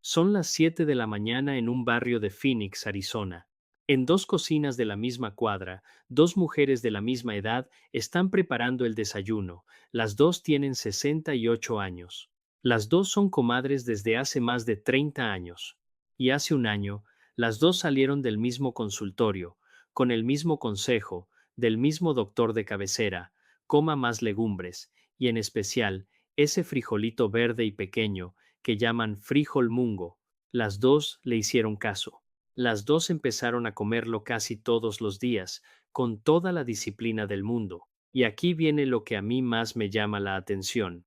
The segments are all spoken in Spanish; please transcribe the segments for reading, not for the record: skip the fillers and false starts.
Son las 7 de la mañana en un barrio de Phoenix, Arizona. En dos cocinas de la misma cuadra, dos mujeres de la misma edad están preparando el desayuno. Las dos tienen 68 años. Las dos son comadres desde hace más de 30 años. Y hace un año, las dos salieron del mismo consultorio, con el mismo consejo, del mismo doctor de cabecera: coma más legumbres, y en especial, ese frijolito verde y pequeño que llaman frijol mungo. Las dos le hicieron caso. Las dos empezaron a comerlo casi todos los días, con toda la disciplina del mundo. Y aquí viene lo que a mí más me llama la atención.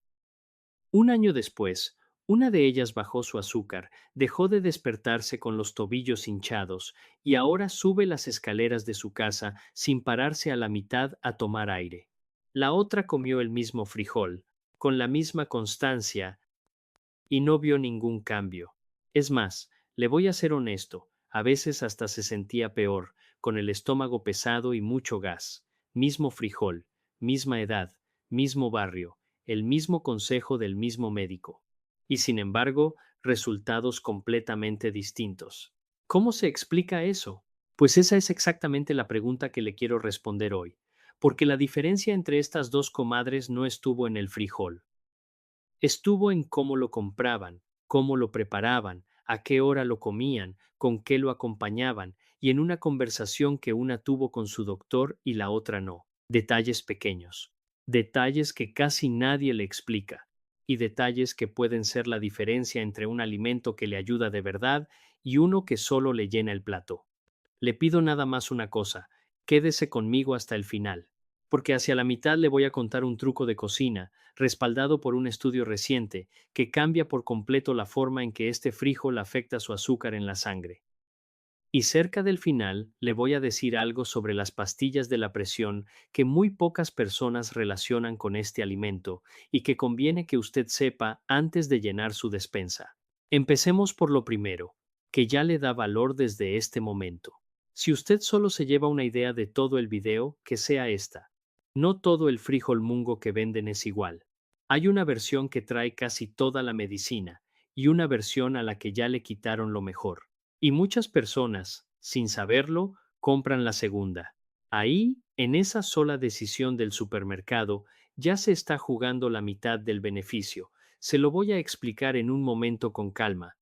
Un año después, una de ellas bajó su azúcar, dejó de despertarse con los tobillos hinchados y ahora sube las escaleras de su casa sin pararse a la mitad a tomar aire. La otra comió el mismo frijol, con la misma constancia, y no vio ningún cambio. Es más, le voy a ser honesto, a veces hasta se sentía peor, con el estómago pesado y mucho gas. Mismo frijol, misma edad, mismo barrio, el mismo consejo del mismo médico. Y sin embargo, resultados completamente distintos. ¿Cómo se explica eso? Pues esa es exactamente la pregunta que le quiero responder hoy, porque la diferencia entre estas dos comadres no estuvo en el frijol. Estuvo en cómo lo compraban, cómo lo preparaban, a qué hora lo comían, con qué lo acompañaban, y en una conversación que una tuvo con su doctor y la otra no. Detalles pequeños, detalles que casi nadie le explica, y detalles que pueden ser la diferencia entre un alimento que le ayuda de verdad y uno que solo le llena el plato. Le pido nada más una cosa: quédese conmigo hasta el final, porque hacia la mitad le voy a contar un truco de cocina, respaldado por un estudio reciente, que cambia por completo la forma en que este frijol afecta su azúcar en la sangre. Y cerca del final le voy a decir algo sobre las pastillas de la presión que muy pocas personas relacionan con este alimento y que conviene que usted sepa antes de llenar su despensa. Empecemos por lo primero, que ya le da valor desde este momento. Si usted solo se lleva una idea de todo el video, que sea esta: no todo el frijol mungo que venden es igual. Hay una versión que trae casi toda la medicina y una versión a la que ya le quitaron lo mejor. Y muchas personas, sin saberlo, compran la segunda. Ahí, en esa sola decisión del supermercado, ya se está jugando la mitad del beneficio. Se lo voy a explicar en un momento con calma.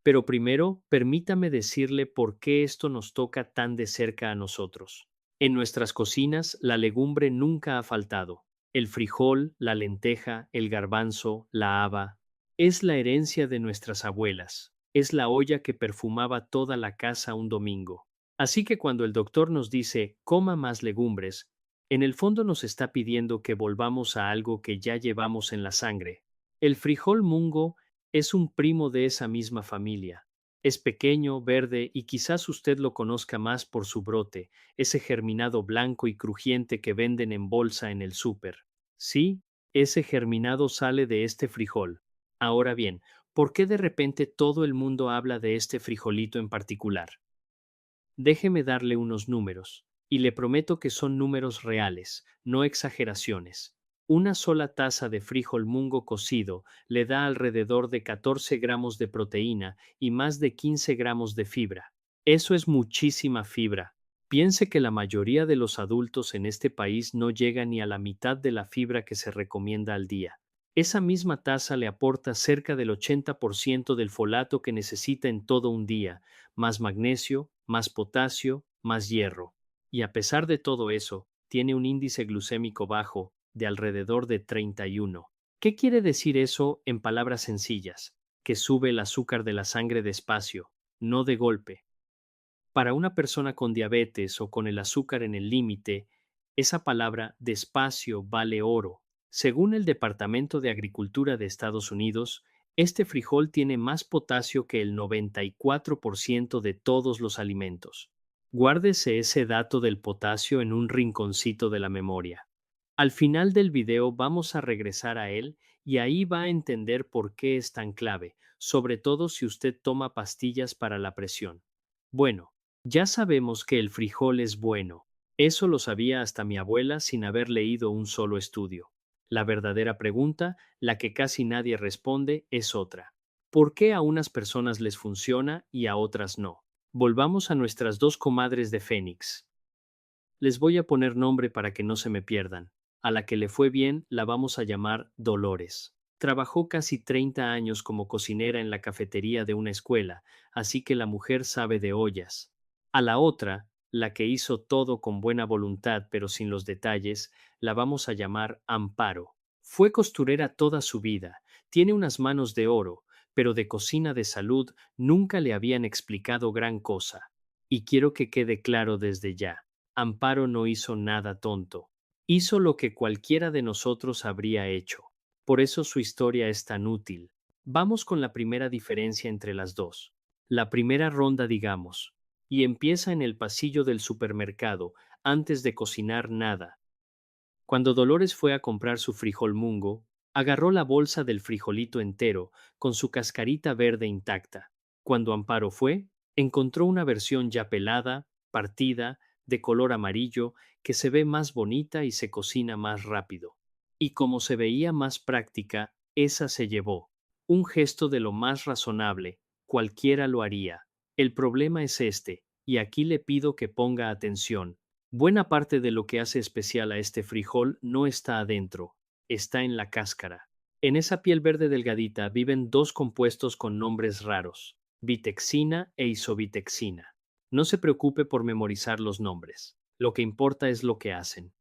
Pero primero, permítame decirle por qué esto nos toca tan de cerca a nosotros. En nuestras cocinas, la legumbre nunca ha faltado. El frijol, la lenteja, el garbanzo, la haba. Es la herencia de nuestras abuelas. Es la olla que perfumaba toda la casa un domingo. Así que cuando el doctor nos dice coma más legumbres, en el fondo nos está pidiendo que volvamos a algo que ya llevamos en la sangre. El frijol mungo es un primo de esa misma familia. Es pequeño, verde y quizás usted lo conozca más por su brote, ese germinado blanco y crujiente que venden en bolsa en el súper. Sí, ese germinado sale de este frijol. Ahora bien, ¿por qué de repente todo el mundo habla de este frijolito en particular? Déjeme darle unos números, y le prometo que son números reales, no exageraciones. Una sola taza de frijol mungo cocido le da alrededor de 14 gramos de proteína y más de 15 gramos de fibra. Eso es muchísima fibra. Piense que la mayoría de los adultos en este país no llega ni a la mitad de la fibra que se recomienda al día. Esa misma taza le aporta cerca del 80% del folato que necesita en todo un día, más magnesio, más potasio, más hierro. Y a pesar de todo eso, tiene un índice glucémico bajo, de alrededor de 31. ¿Qué quiere decir eso en palabras sencillas? Que sube el azúcar de la sangre despacio, no de golpe. Para una persona con diabetes o con el azúcar en el límite, esa palabra despacio vale oro. Según el Departamento de Agricultura de Estados Unidos, este frijol tiene más potasio que el 94% de todos los alimentos. Guárdese ese dato del potasio en un rinconcito de la memoria. Al final del video vamos a regresar a él y ahí va a entender por qué es tan clave, sobre todo si usted toma pastillas para la presión. Bueno, ya sabemos que el frijol es bueno. Eso lo sabía hasta mi abuela sin haber leído un solo estudio. La verdadera pregunta, la que casi nadie responde, es otra. ¿Por qué a unas personas les funciona y a otras no? Volvamos a nuestras dos comadres de Fénix. Les voy a poner nombre para que no se me pierdan. A la que le fue bien la vamos a llamar Dolores. Trabajó casi 30 años como cocinera en la cafetería de una escuela, así que la mujer sabe de ollas. A la otra, la que hizo todo con buena voluntad pero sin los detalles, la vamos a llamar Amparo. Fue costurera toda su vida, tiene unas manos de oro, pero de cocina de salud nunca le habían explicado gran cosa. Y quiero que quede claro desde ya. Amparo no hizo nada tonto. Hizo lo que cualquiera de nosotros habría hecho. Por eso su historia es tan útil. Vamos con la primera diferencia entre las dos. La primera ronda, digamos, y empieza en el pasillo del supermercado, antes de cocinar nada. Cuando Dolores fue a comprar su frijol mungo, agarró la bolsa del frijolito entero, con su cascarita verde intacta. Cuando Amparo fue, encontró una versión ya pelada, partida, de color amarillo, que se ve más bonita y se cocina más rápido. Y como se veía más práctica, esa se llevó. Un gesto de lo más razonable, cualquiera lo haría. El problema es este, y aquí le pido que ponga atención. Buena parte de lo que hace especial a este frijol no está adentro, está en la cáscara. En esa piel verde delgadita viven dos compuestos con nombres raros, vitexina e isobitexina. No se preocupe por memorizar los nombres, lo que importa es lo que hacen.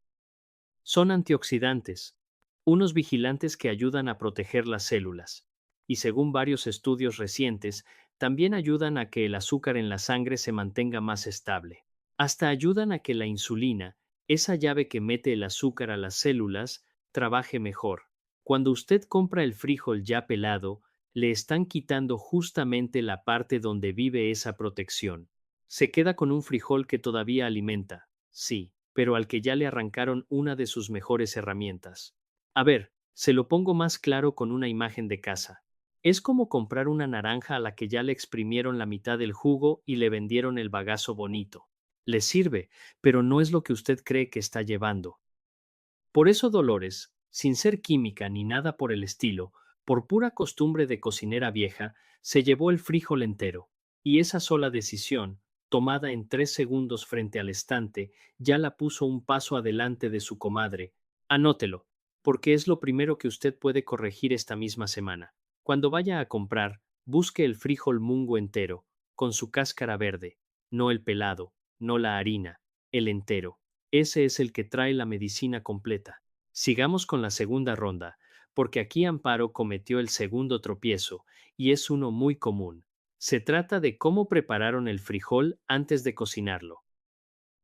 Son antioxidantes, unos vigilantes que ayudan a proteger las células, y según varios estudios recientes, también ayudan a que el azúcar en la sangre se mantenga más estable. Hasta ayudan a que la insulina, esa llave que mete el azúcar a las células, trabaje mejor. Cuando usted compra el frijol ya pelado, le están quitando justamente la parte donde vive esa protección. Se queda con un frijol que todavía alimenta, sí, pero al que ya le arrancaron una de sus mejores herramientas. A ver, se lo pongo más claro con una imagen de casa. Es como comprar una naranja a la que ya le exprimieron la mitad del jugo y le vendieron el bagazo bonito. Le sirve, pero no es lo que usted cree que está llevando. Por eso Dolores, sin ser química ni nada por el estilo, por pura costumbre de cocinera vieja, se llevó el frijol entero. Y esa sola decisión, tomada en 3 segundos frente al estante, ya la puso un paso adelante de su comadre. Anótelo, porque es lo primero que usted puede corregir esta misma semana. Cuando vaya a comprar, busque el frijol mungo entero, con su cáscara verde, no el pelado, no la harina, el entero. Ese es el que trae la medicina completa. Sigamos con la segunda ronda, porque aquí Amparo cometió el segundo tropiezo, y es uno muy común. Se trata de cómo prepararon el frijol antes de cocinarlo.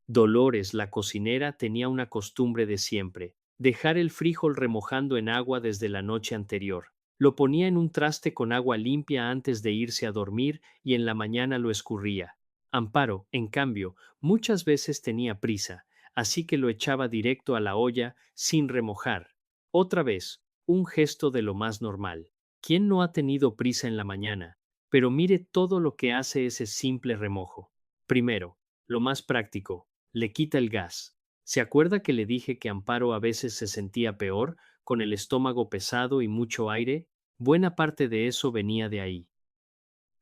Dolores, la cocinera, tenía una costumbre de siempre, dejar el frijol remojando en agua desde la noche anterior. Lo ponía en un traste con agua limpia antes de irse a dormir y en la mañana lo escurría. Amparo, en cambio, muchas veces tenía prisa, así que lo echaba directo a la olla sin remojar. Otra vez, un gesto de lo más normal. ¿Quién no ha tenido prisa en la mañana? Pero mire todo lo que hace ese simple remojo. Primero, lo más práctico, le quita el gas. ¿Se acuerda que le dije que Amparo a veces se sentía peor, con el estómago pesado y mucho aire? Buena parte de eso venía de ahí.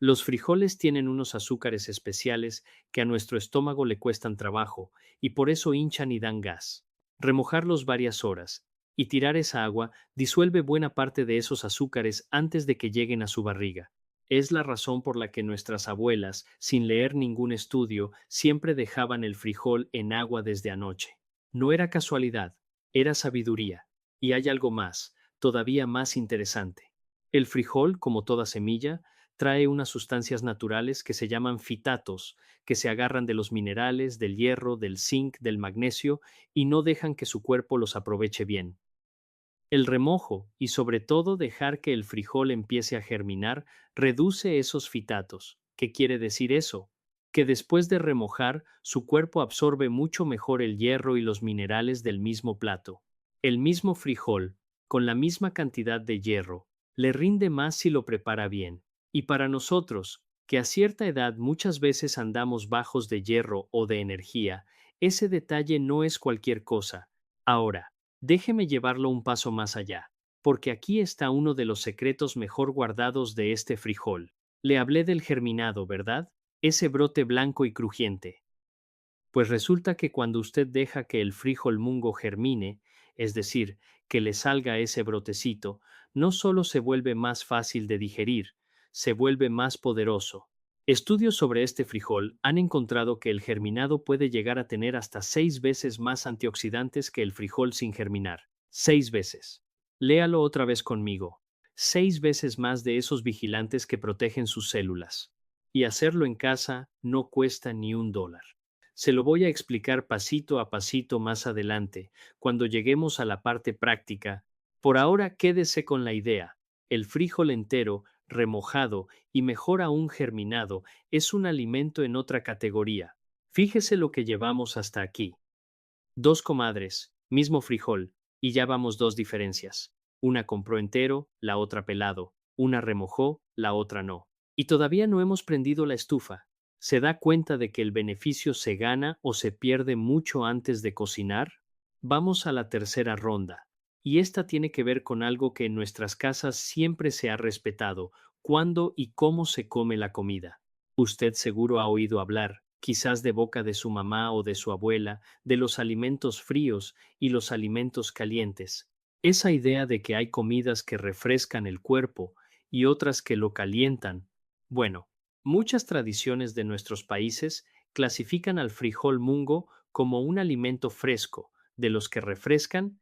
Los frijoles tienen unos azúcares especiales que a nuestro estómago le cuestan trabajo, y por eso hinchan y dan gas. Remojarlos varias horas, y tirar esa agua disuelve buena parte de esos azúcares antes de que lleguen a su barriga. Es la razón por la que nuestras abuelas, sin leer ningún estudio, siempre dejaban el frijol en agua desde anoche. No era casualidad, era sabiduría. Y hay algo más, todavía más interesante. El frijol, como toda semilla, trae unas sustancias naturales que se llaman fitatos, que se agarran de los minerales, del hierro, del zinc, del magnesio, y no dejan que su cuerpo los aproveche bien. El remojo, y sobre todo dejar que el frijol empiece a germinar, reduce esos fitatos. ¿Qué quiere decir eso? Que después de remojar, su cuerpo absorbe mucho mejor el hierro y los minerales del mismo plato. El mismo frijol, con la misma cantidad de hierro, le rinde más si lo prepara bien. Y para nosotros, que a cierta edad muchas veces andamos bajos de hierro o de energía, ese detalle no es cualquier cosa. Ahora, déjeme llevarlo un paso más allá. porque aquí está uno de los secretos mejor guardados de este frijol. Le hablé del germinado, ¿verdad? Ese brote blanco y crujiente. Pues resulta que cuando usted deja que el frijol mungo germine, es decir, que le salga ese brotecito, no solo se vuelve más fácil de digerir, se vuelve más poderoso. Estudios sobre este frijol han encontrado que el germinado puede llegar a tener hasta 6 veces más antioxidantes que el frijol sin germinar. 6 veces. Léalo otra vez conmigo. 6 veces más de esos vigilantes que protegen sus células. Y hacerlo en casa no cuesta ni $1. Se lo voy a explicar pasito a pasito más adelante, cuando lleguemos a la parte práctica. Por ahora quédese con la idea. El frijol entero, remojado y mejor aún germinado, es un alimento en otra categoría. Fíjese lo que llevamos hasta aquí. Dos comadres, mismo frijol, y ya vamos dos diferencias. Una compró entero, la otra pelado. Una remojó, la otra no. Y todavía no hemos prendido la estufa. ¿Se da cuenta de que el beneficio se gana o se pierde mucho antes de cocinar? Vamos a la tercera ronda. Y esta tiene que ver con algo que en nuestras casas siempre se ha respetado: cuándo y cómo se come la comida. Usted seguro ha oído hablar, quizás de boca de su mamá o de su abuela, de los alimentos fríos y los alimentos calientes. Esa idea de que hay comidas que refrescan el cuerpo y otras que lo calientan. Bueno, muchas tradiciones de nuestros países clasifican al frijol mungo como un alimento fresco, de los que refrescan.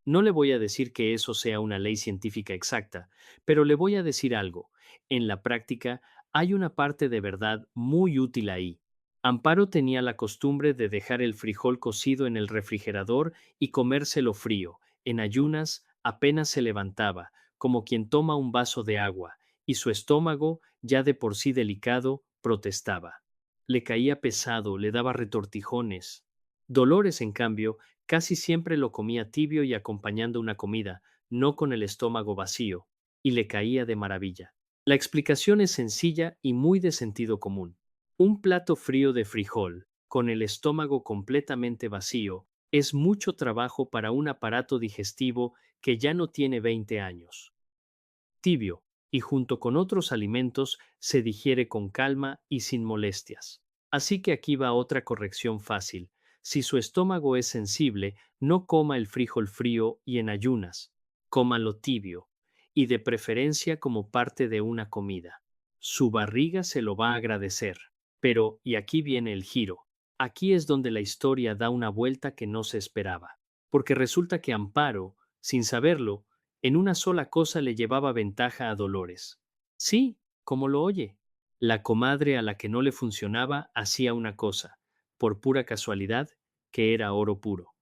No le voy a decir que eso sea una ley científica exacta, pero le voy a decir algo. En la práctica, hay una parte de verdad muy útil ahí. Amparo tenía la costumbre de dejar el frijol cocido en el refrigerador y comérselo frío. En ayunas, apenas se levantaba, como quien toma un vaso de agua, y su estómago, ya de por sí delicado, protestaba. Le caía pesado, le daba retortijones. Dolores, en cambio, casi siempre lo comía tibio y acompañando una comida, no con el estómago vacío, y le caía de maravilla. La explicación es sencilla y muy de sentido común. Un plato frío de frijol, con el estómago completamente vacío, es mucho trabajo para un aparato digestivo que ya no tiene 20 años. Tibio, y junto con otros alimentos se digiere con calma y sin molestias. Así que aquí va otra corrección fácil. Si su estómago es sensible, no coma el frijol frío y en ayunas. Cómalo tibio, y de preferencia como parte de una comida. Su barriga se lo va a agradecer. Pero, y aquí viene el giro. Aquí es donde la historia da una vuelta que no se esperaba. Porque resulta que Amparo, sin saberlo, en una sola cosa le llevaba ventaja a Dolores. Sí, como lo oye. La comadre a la que no le funcionaba hacía una cosa, por pura casualidad, que era oro puro.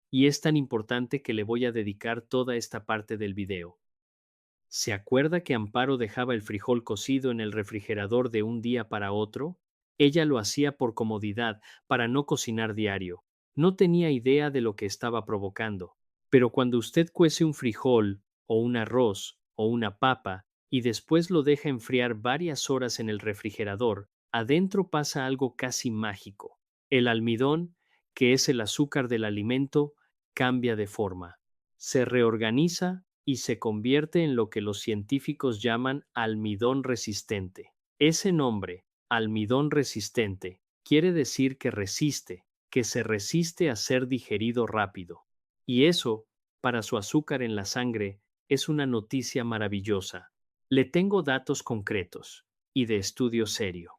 Y es tan importante que le voy a dedicar toda esta parte del video. ¿Se acuerda que Amparo dejaba el frijol cocido en el refrigerador de un día para otro? Ella lo hacía por comodidad, para no cocinar diario. No tenía idea de lo que estaba provocando. Pero cuando usted cuece un frijol, o un arroz, o una papa, y después lo deja enfriar varias horas en el refrigerador, adentro pasa algo casi mágico. El almidón, que es el azúcar del alimento, cambia de forma. Se reorganiza y se convierte en lo que los científicos llaman almidón resistente. Ese nombre, almidón resistente, quiere decir que resiste, que se resiste a ser digerido rápido. Y eso, para su azúcar en la sangre, es una noticia maravillosa. Le tengo datos concretos y de estudio serio.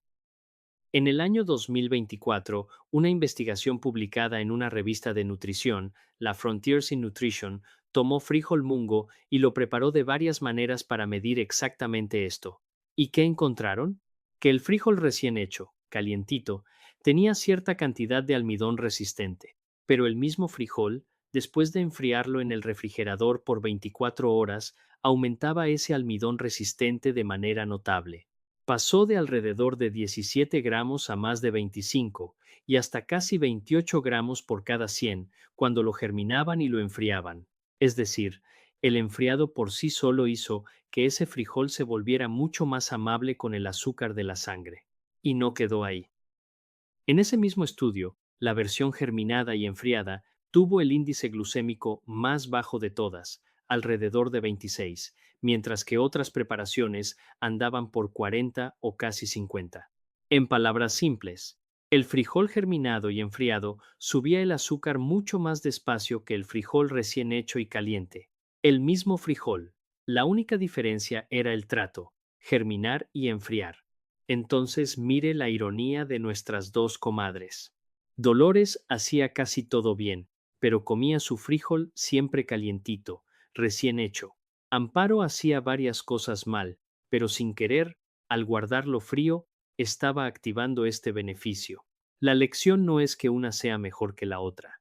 En el año 2024, una investigación publicada en una revista de nutrición, la Frontiers in Nutrition, tomó frijol mungo y lo preparó de varias maneras para medir exactamente esto. ¿Y qué encontraron? Que el frijol recién hecho, calientito, tenía cierta cantidad de almidón resistente, pero el mismo frijol, después de enfriarlo en el refrigerador por 24 horas, aumentaba ese almidón resistente de manera notable. Pasó de alrededor de 17 gramos a más de 25, y hasta casi 28 gramos por cada 100 cuando lo germinaban y lo enfriaban. Es decir, el enfriado por sí solo hizo que ese frijol se volviera mucho más amable con el azúcar de la sangre. Y no quedó ahí. En ese mismo estudio, la versión germinada y enfriada tuvo el índice glucémico más bajo de todas, alrededor de 26, mientras que otras preparaciones andaban por 40 o casi 50. En palabras simples, el frijol germinado y enfriado subía el azúcar mucho más despacio que el frijol recién hecho y caliente. El mismo frijol. La única diferencia era el trato, germinar y enfriar. Entonces mire la ironía de nuestras dos comadres. Dolores hacía casi todo bien, pero comía su frijol siempre calientito, recién hecho. Amparo hacía varias cosas mal, pero sin querer, al guardarlo frío, estaba activando este beneficio. La lección no es que una sea mejor que la otra.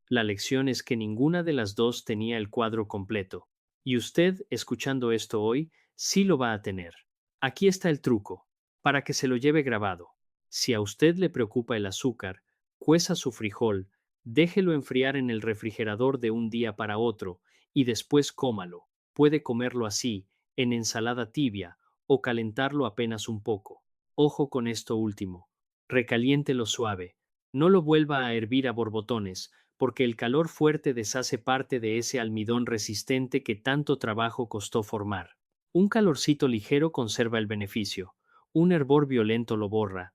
La lección es que ninguna de las dos tenía el cuadro completo. Y usted, escuchando esto hoy, sí lo va a tener. Aquí está el truco, para que se lo lleve grabado. Si a usted le preocupa el azúcar, cueza su frijol, déjelo enfriar en el refrigerador de un día para otro y después cómalo. Puede comerlo así, en ensalada tibia, o calentarlo apenas un poco. Ojo con esto último. Recaliéntelo suave. No lo vuelva a hervir a borbotones, porque el calor fuerte deshace parte de ese almidón resistente que tanto trabajo costó formar. Un calorcito ligero conserva el beneficio, un hervor violento lo borra.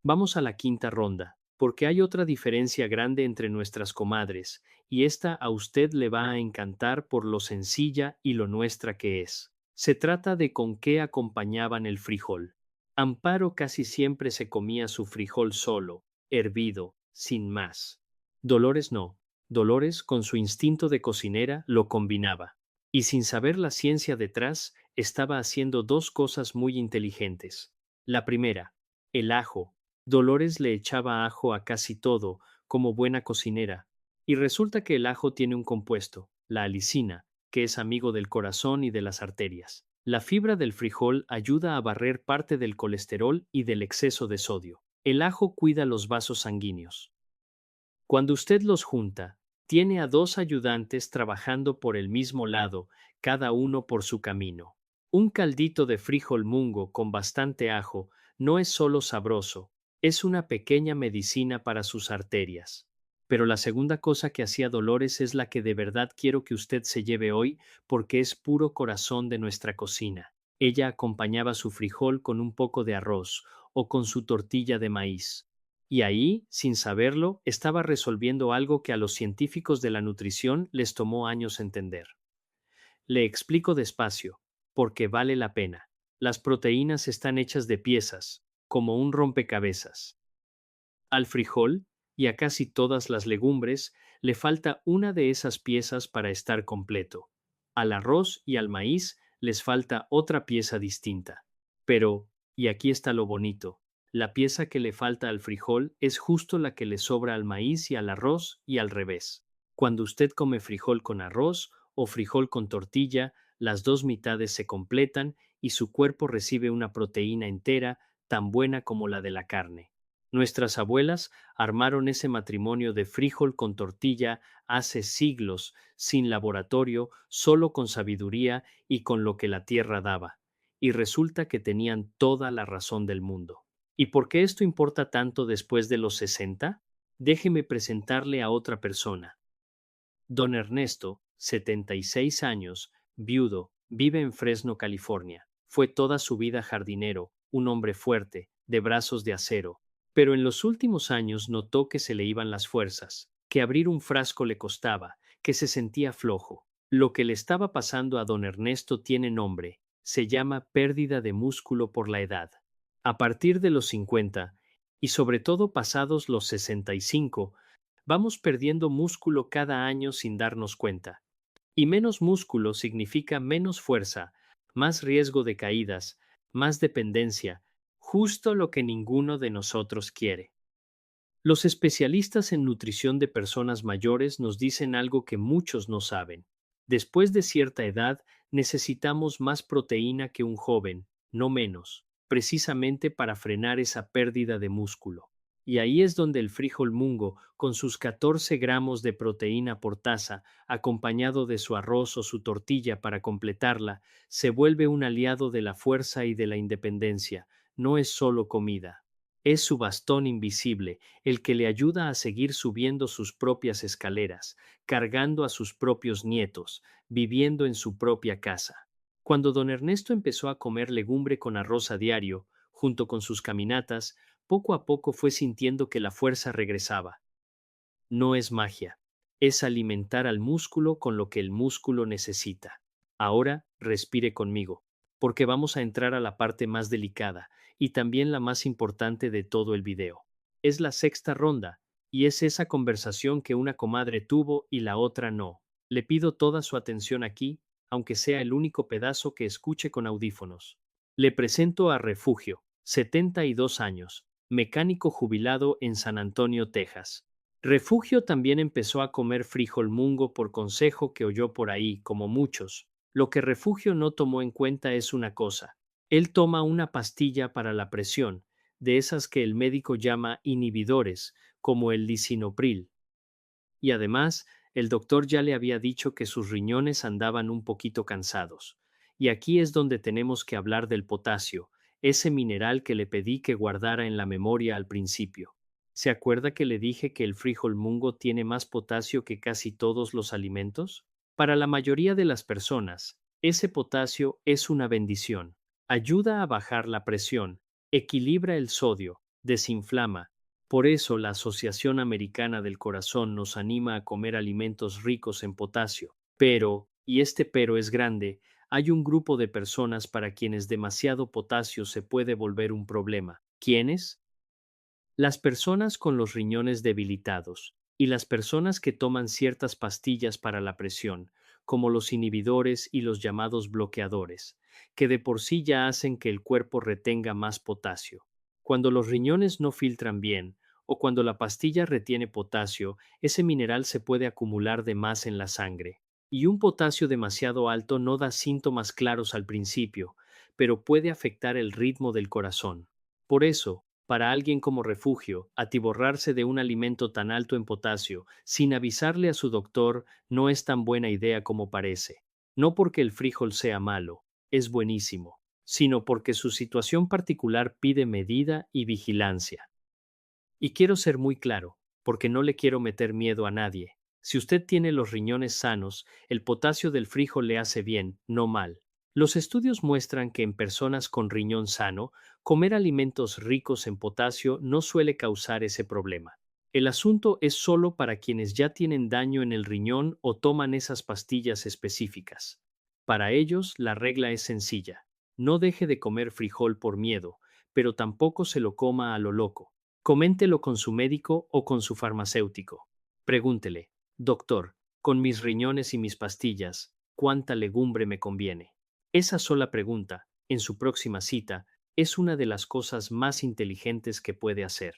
Vamos a la quinta ronda, porque hay otra diferencia grande entre nuestras comadres, y esta a usted le va a encantar por lo sencilla y lo nuestra que es. Se trata de con qué acompañaban el frijol. Amparo casi siempre se comía su frijol solo, hervido, sin más. Dolores no. Dolores, con su instinto de cocinera, lo combinaba. Y sin saber la ciencia detrás, estaba haciendo dos cosas muy inteligentes. La primera, el ajo. Dolores le echaba ajo a casi todo, como buena cocinera. Y resulta que el ajo tiene un compuesto, la alicina, que es amigo del corazón y de las arterias. La fibra del frijol ayuda a barrer parte del colesterol y del exceso de sodio. El ajo cuida los vasos sanguíneos. Cuando usted los junta, tiene a dos ayudantes trabajando por el mismo lado, cada uno por su camino. Un caldito de frijol mungo con bastante ajo no es solo sabroso, es una pequeña medicina para sus arterias. Pero la segunda cosa que hacía Dolores es la que de verdad quiero que usted se lleve hoy, porque es puro corazón de nuestra cocina. Ella acompañaba su frijol con un poco de arroz o con su tortilla de maíz. Y ahí, sin saberlo, estaba resolviendo algo que a los científicos de la nutrición les tomó años entender. Le explico despacio, porque vale la pena. Las proteínas están hechas de piezas, como un rompecabezas. Al frijol, y a casi todas las legumbres, le falta una de esas piezas para estar completo. Al arroz y al maíz les falta otra pieza distinta. Pero, y aquí está lo bonito, la pieza que le falta al frijol es justo la que le sobra al maíz y al arroz y al revés. Cuando usted come frijol con arroz o frijol con tortilla, las dos mitades se completan y su cuerpo recibe una proteína entera tan buena como la de la carne. Nuestras abuelas armaron ese matrimonio de frijol con tortilla hace siglos, sin laboratorio, solo con sabiduría y con lo que la tierra daba. Y resulta que tenían toda la razón del mundo. ¿Y por qué esto importa tanto después de los 60? Déjeme presentarle a otra persona. Don Ernesto, 76 años, viudo, vive en Fresno, California. Fue toda su vida jardinero, un hombre fuerte, de brazos de acero, pero en los últimos años notó que se le iban las fuerzas, que abrir un frasco le costaba, que se sentía flojo. Lo que le estaba pasando a don Ernesto tiene nombre, se llama pérdida de músculo por la edad. A partir de los 50, y sobre todo pasados los 65, vamos perdiendo músculo cada año sin darnos cuenta. Y menos músculo significa menos fuerza, más riesgo de caídas, más dependencia, justo lo que ninguno de nosotros quiere. Los especialistas en nutrición de personas mayores nos dicen algo que muchos no saben. Después de cierta edad, necesitamos más proteína que un joven, no menos, precisamente para frenar esa pérdida de músculo. Y ahí es donde el frijol mungo, con sus 14 gramos de proteína por taza, acompañado de su arroz o su tortilla para completarla, se vuelve un aliado de la fuerza y de la independencia. No es solo comida. Es su bastón invisible, el que le ayuda a seguir subiendo sus propias escaleras, cargando a sus propios nietos, viviendo en su propia casa. Cuando don Ernesto empezó a comer legumbre con arroz a diario, junto con sus caminatas, poco a poco fue sintiendo que la fuerza regresaba. No es magia, es alimentar al músculo con lo que el músculo necesita. Ahora, respire conmigo, porque vamos a entrar a la parte más delicada y también la más importante de todo el video. Es la sexta ronda, y es esa conversación que una comadre tuvo y la otra no. Le pido toda su atención aquí, aunque sea el único pedazo que escuche con audífonos. Le presento a Refugio, 72 años, mecánico jubilado en San Antonio, Texas. Refugio también empezó a comer frijol mungo por consejo que oyó por ahí, como muchos. Lo que Refugio no tomó en cuenta es una cosa. Él toma una pastilla para la presión, de esas que el médico llama inhibidores, como el lisinopril. Y además, el doctor ya le había dicho que sus riñones andaban un poquito cansados. Y aquí es donde tenemos que hablar del potasio, ese mineral que le pedí que guardara en la memoria al principio. ¿Se acuerda que le dije que el frijol mungo tiene más potasio que casi todos los alimentos? Para la mayoría de las personas, ese potasio es una bendición. Ayuda a bajar la presión, equilibra el sodio, desinflama. Por eso la Asociación Americana del Corazón nos anima a comer alimentos ricos en potasio. Pero, y este pero es grande, hay un grupo de personas para quienes demasiado potasio se puede volver un problema. ¿Quiénes? Las personas con los riñones debilitados y las personas que toman ciertas pastillas para la presión, como los inhibidores y los llamados bloqueadores, que de por sí ya hacen que el cuerpo retenga más potasio. Cuando los riñones no filtran bien, o cuando la pastilla retiene potasio, ese mineral se puede acumular de más en la sangre. Y un potasio demasiado alto no da síntomas claros al principio, pero puede afectar el ritmo del corazón. Por eso, para alguien como Refugio, atiborrarse de un alimento tan alto en potasio, sin avisarle a su doctor, no es tan buena idea como parece. No porque el frijol sea malo, es buenísimo, sino porque su situación particular pide medida y vigilancia. Y quiero ser muy claro, porque no le quiero meter miedo a nadie. Si usted tiene los riñones sanos, el potasio del frijol le hace bien, no mal. Los estudios muestran que en personas con riñón sano, comer alimentos ricos en potasio no suele causar ese problema. El asunto es solo para quienes ya tienen daño en el riñón o toman esas pastillas específicas. Para ellos, la regla es sencilla. No deje de comer frijol por miedo, pero tampoco se lo coma a lo loco. Coméntelo con su médico o con su farmacéutico. Pregúntele, doctor, con mis riñones y mis pastillas, ¿cuánta legumbre me conviene? Esa sola pregunta, en su próxima cita, es una de las cosas más inteligentes que puede hacer.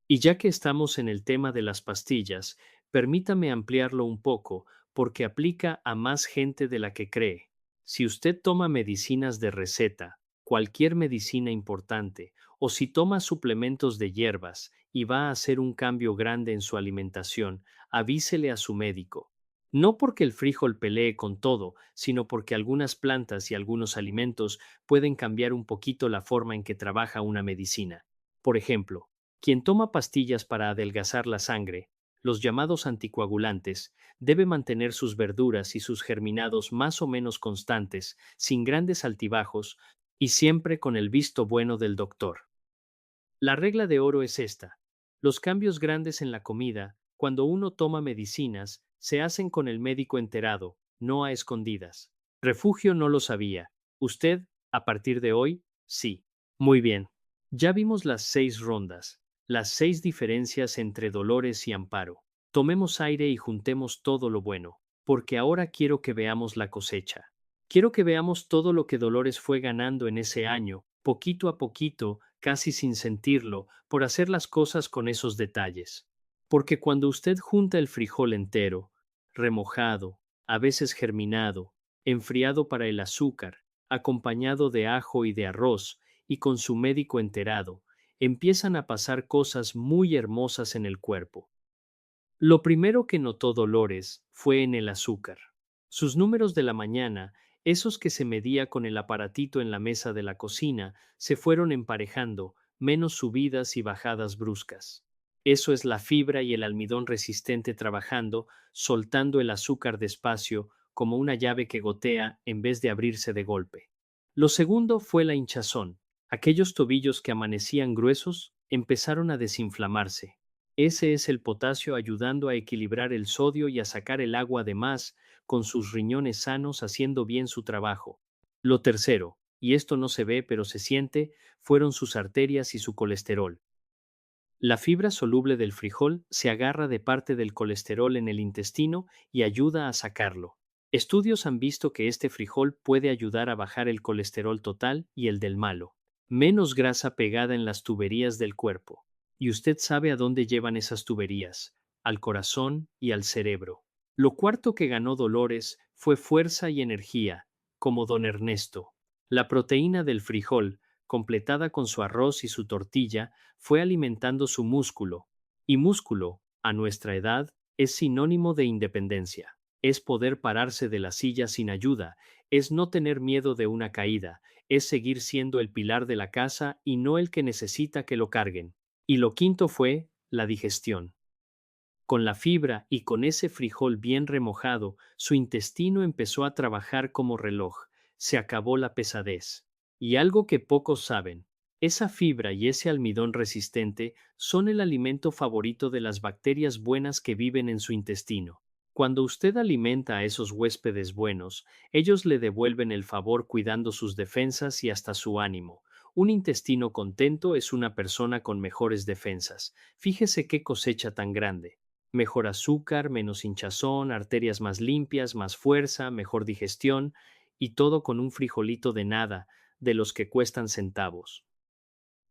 Y ya que estamos en el tema de las pastillas, permítame ampliarlo un poco, porque aplica a más gente de la que cree. Si usted toma medicinas de receta, cualquier medicina importante, o si toma suplementos de hierbas y va a hacer un cambio grande en su alimentación, avísele a su médico. No porque el frijol pelee con todo, sino porque algunas plantas y algunos alimentos pueden cambiar un poquito la forma en que trabaja una medicina. Por ejemplo, quien toma pastillas para adelgazar la sangre, los llamados anticoagulantes, debe mantener sus verduras y sus germinados más o menos constantes, sin grandes altibajos, y siempre con el visto bueno del doctor. La regla de oro es esta. Los cambios grandes en la comida, cuando uno toma medicinas, se hacen con el médico enterado, no a escondidas. Refugio no lo sabía. ¿Usted, a partir de hoy? Sí. Muy bien. Ya vimos las 6 rondas, las 6 diferencias entre Dolores y Amparo. Tomemos aire y juntemos todo lo bueno, porque ahora quiero que veamos la cosecha. Quiero que veamos todo lo que Dolores fue ganando en ese año, poquito a poquito, casi sin sentirlo, por hacer las cosas con esos detalles. Porque cuando usted junta el frijol entero, remojado, a veces germinado, enfriado para el azúcar, acompañado de ajo y de arroz, y con su médico enterado, empiezan a pasar cosas muy hermosas en el cuerpo. Lo primero que notó Dolores fue en el azúcar. Sus números de la mañana, esos que se medía con el aparatito en la mesa de la cocina, se fueron emparejando, menos subidas y bajadas bruscas. Eso es la fibra y el almidón resistente trabajando, soltando el azúcar despacio, como una llave que gotea en vez de abrirse de golpe. Lo segundo fue la hinchazón. Aquellos tobillos que amanecían gruesos empezaron a desinflamarse. Ese es el potasio ayudando a equilibrar el sodio y a sacar el agua de más, con sus riñones sanos haciendo bien su trabajo. Lo tercero, y esto no se ve pero se siente, fueron sus arterias y su colesterol. La fibra soluble del frijol se agarra de parte del colesterol en el intestino y ayuda a sacarlo. Estudios han visto que este frijol puede ayudar a bajar el colesterol total y el del malo. Menos grasa pegada en las tuberías del cuerpo. Y usted sabe a dónde llevan esas tuberías, al corazón y al cerebro. Lo cuarto que ganó Dolores fue fuerza y energía, como don Ernesto. La proteína del frijol, completada con su arroz y su tortilla, fue alimentando su músculo. Y músculo, a nuestra edad, es sinónimo de independencia. Es poder pararse de la silla sin ayuda, es no tener miedo de una caída, es seguir siendo el pilar de la casa y no el que necesita que lo carguen. Y lo quinto fue la digestión. Con la fibra y con ese frijol bien remojado, su intestino empezó a trabajar como reloj. Se acabó la pesadez. Y algo que pocos saben, esa fibra y ese almidón resistente son el alimento favorito de las bacterias buenas que viven en su intestino. Cuando usted alimenta a esos huéspedes buenos, ellos le devuelven el favor cuidando sus defensas y hasta su ánimo. Un intestino contento es una persona con mejores defensas. Fíjese qué cosecha tan grande. Mejor azúcar, menos hinchazón, arterias más limpias, más fuerza, mejor digestión, y todo con un frijolito de nada, de los que cuestan centavos.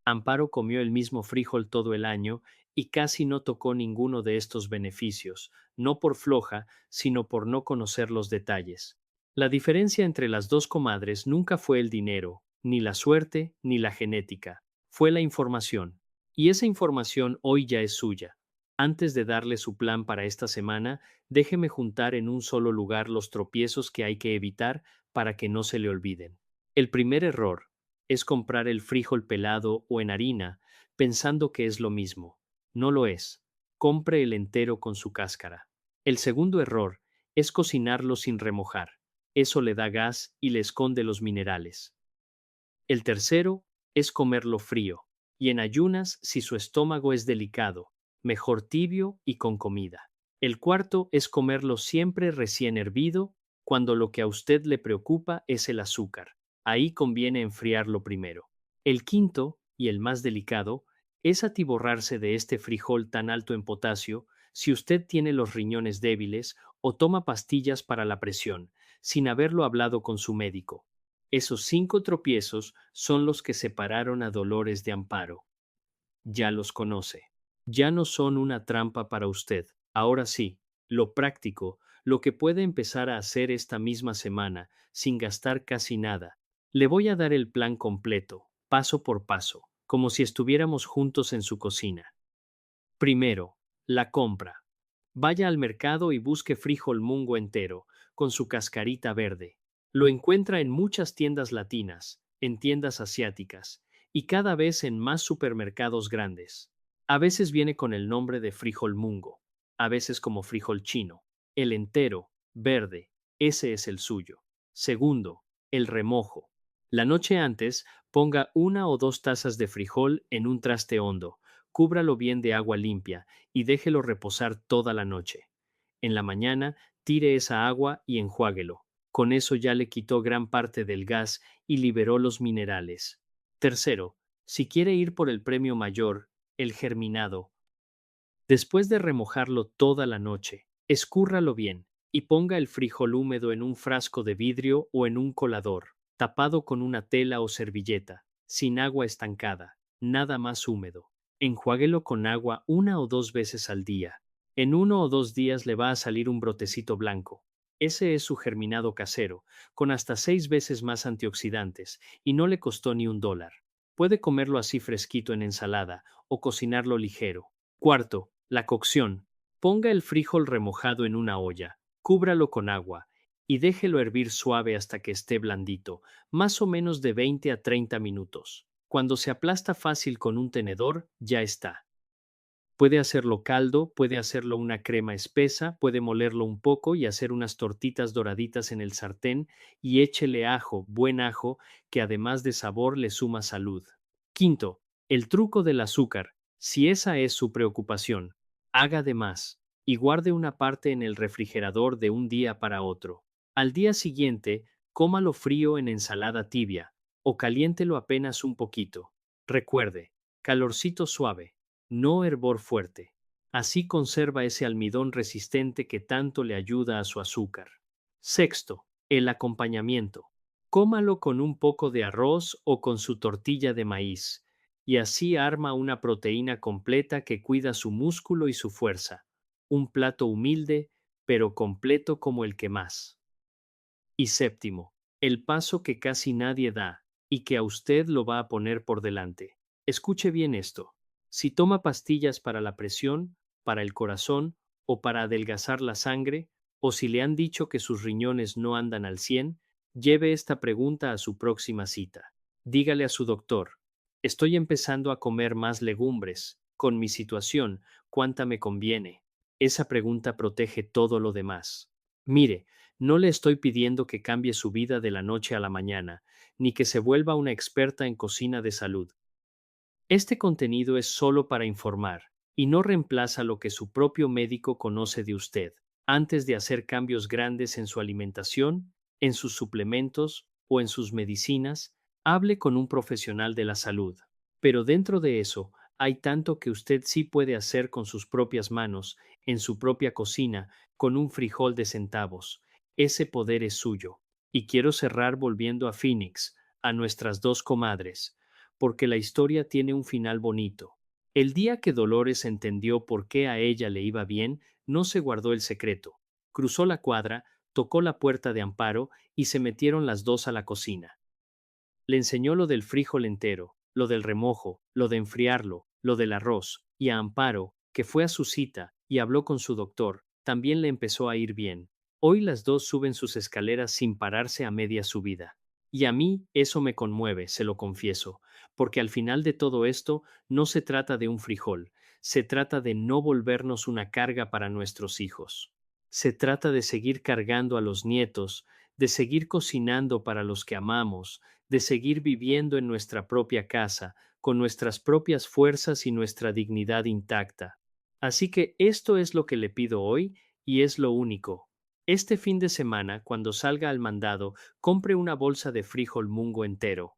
Amparo comió el mismo frijol todo el año y casi no tocó ninguno de estos beneficios, no por floja, sino por no conocer los detalles. La diferencia entre las dos comadres nunca fue el dinero, ni la suerte, ni la genética, fue la información. Y esa información hoy ya es suya. Antes de darle su plan para esta semana, déjeme juntar en un solo lugar los tropiezos que hay que evitar para que no se le olviden. El primer error es comprar el frijol pelado o en harina, pensando que es lo mismo. No lo es. Compre el entero con su cáscara. El segundo error es cocinarlo sin remojar. Eso le da gas y le esconde los minerales. El tercero es comerlo frío, y en ayunas si su estómago es delicado, mejor tibio y con comida. El cuarto es comerlo siempre recién hervido, cuando lo que a usted le preocupa es el azúcar. Ahí conviene enfriarlo primero. El quinto, y el más delicado, es atiborrarse de este frijol tan alto en potasio si usted tiene los riñones débiles o toma pastillas para la presión, sin haberlo hablado con su médico. Esos 5 tropiezos son los que separaron a Dolores de Amparo. Ya los conoce. Ya no son una trampa para usted. Ahora sí, lo práctico, lo que puede empezar a hacer esta misma semana, sin gastar casi nada. Le voy a dar el plan completo, paso por paso, como si estuviéramos juntos en su cocina. Primero, la compra. Vaya al mercado y busque frijol mungo entero, con su cascarita verde. Lo encuentra en muchas tiendas latinas, en tiendas asiáticas, y cada vez en más supermercados grandes. A veces viene con el nombre de frijol mungo, a veces como frijol chino. El entero, verde, ese es el suyo. Segundo, el remojo. La noche antes, ponga 1 o 2 tazas de frijol en un traste hondo, cúbralo bien de agua limpia y déjelo reposar toda la noche. En la mañana, tire esa agua y enjuáguelo. Con eso ya le quitó gran parte del gas y liberó los minerales. Tercero, si quiere ir por el premio mayor, el germinado. Después de remojarlo toda la noche, escúrralo bien y ponga el frijol húmedo en un frasco de vidrio o en un colador, tapado con una tela o servilleta, sin agua estancada, nada más húmedo. Enjuáguelo con agua 1 o 2 veces al día. En 1 o 2 días le va a salir un brotecito blanco. Ese es su germinado casero, con hasta 6 veces más antioxidantes, y no le costó ni $1. Puede comerlo así fresquito en ensalada o cocinarlo ligero. Cuarto, la cocción. Ponga el frijol remojado en una olla, cúbralo con agua y déjelo hervir suave hasta que esté blandito, más o menos de 20 a 30 minutos. Cuando se aplasta fácil con un tenedor, ya está. Puede hacerlo caldo, puede hacerlo una crema espesa, puede molerlo un poco y hacer unas tortitas doraditas en el sartén y échele ajo, buen ajo, que además de sabor le suma salud. Quinto, el truco del azúcar. Si esa es su preocupación, haga de más y guarde una parte en el refrigerador de un día para otro. Al día siguiente, cómalo frío en ensalada tibia o caliéntelo apenas un poquito. Recuerde, calorcito suave, no hervor fuerte. Así conserva ese almidón resistente que tanto le ayuda a su azúcar. Sexto, el acompañamiento. Cómalo con un poco de arroz o con su tortilla de maíz, y así arma una proteína completa que cuida su músculo y su fuerza. Un plato humilde, pero completo como el que más. Y séptimo, el paso que casi nadie da, y que a usted lo va a poner por delante. Escuche bien esto. Si toma pastillas para la presión, para el corazón, o para adelgazar la sangre, o si le han dicho que sus riñones no andan al 100, lleve esta pregunta a su próxima cita. Dígale a su doctor, estoy empezando a comer más legumbres. Con mi situación, ¿cuánta me conviene? Esa pregunta protege todo lo demás. Mire, no le estoy pidiendo que cambie su vida de la noche a la mañana, ni que se vuelva una experta en cocina de salud. Este contenido es solo para informar, y no reemplaza lo que su propio médico conoce de usted. Antes de hacer cambios grandes en su alimentación, en sus suplementos o en sus medicinas, hable con un profesional de la salud. Pero dentro de eso, hay tanto que usted sí puede hacer con sus propias manos, en su propia cocina, con un frijol de centavos. Ese poder es suyo. Y quiero cerrar volviendo a Phoenix, a nuestras dos comadres, porque la historia tiene un final bonito. El día que Dolores entendió por qué a ella le iba bien, no se guardó el secreto. Cruzó la cuadra, tocó la puerta de Amparo y se metieron las dos a la cocina. Le enseñó lo del frijol entero, lo del remojo, lo de enfriarlo, lo del arroz, y a Amparo, que fue a su cita y habló con su doctor, también le empezó a ir bien. Hoy las dos suben sus escaleras sin pararse a media subida. Y a mí eso me conmueve, se lo confieso, porque al final de todo esto no se trata de un frijol, se trata de no volvernos una carga para nuestros hijos. Se trata de seguir cargando a los nietos, de seguir cocinando para los que amamos, de seguir viviendo en nuestra propia casa, con nuestras propias fuerzas y nuestra dignidad intacta. Así que esto es lo que le pido hoy y es lo único. Este fin de semana, cuando salga al mandado, compre una bolsa de frijol mungo entero.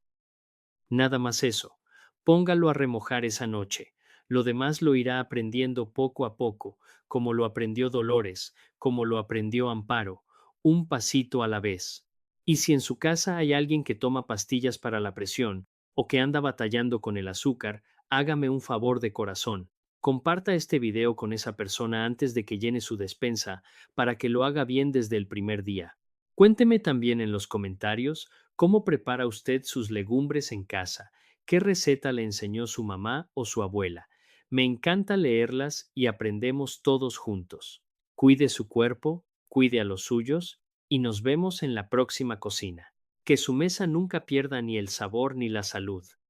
Nada más eso. Póngalo a remojar esa noche. Lo demás lo irá aprendiendo poco a poco, como lo aprendió Dolores, como lo aprendió Amparo, un pasito a la vez. Y si en su casa hay alguien que toma pastillas para la presión, o que anda batallando con el azúcar, hágame un favor de corazón. Comparta este video con esa persona antes de que llene su despensa, para que lo haga bien desde el primer día. Cuénteme también en los comentarios cómo prepara usted sus legumbres en casa, qué receta le enseñó su mamá o su abuela. Me encanta leerlas y aprendemos todos juntos. Cuide su cuerpo, cuide a los suyos y nos vemos en la próxima cocina. Que su mesa nunca pierda ni el sabor ni la salud.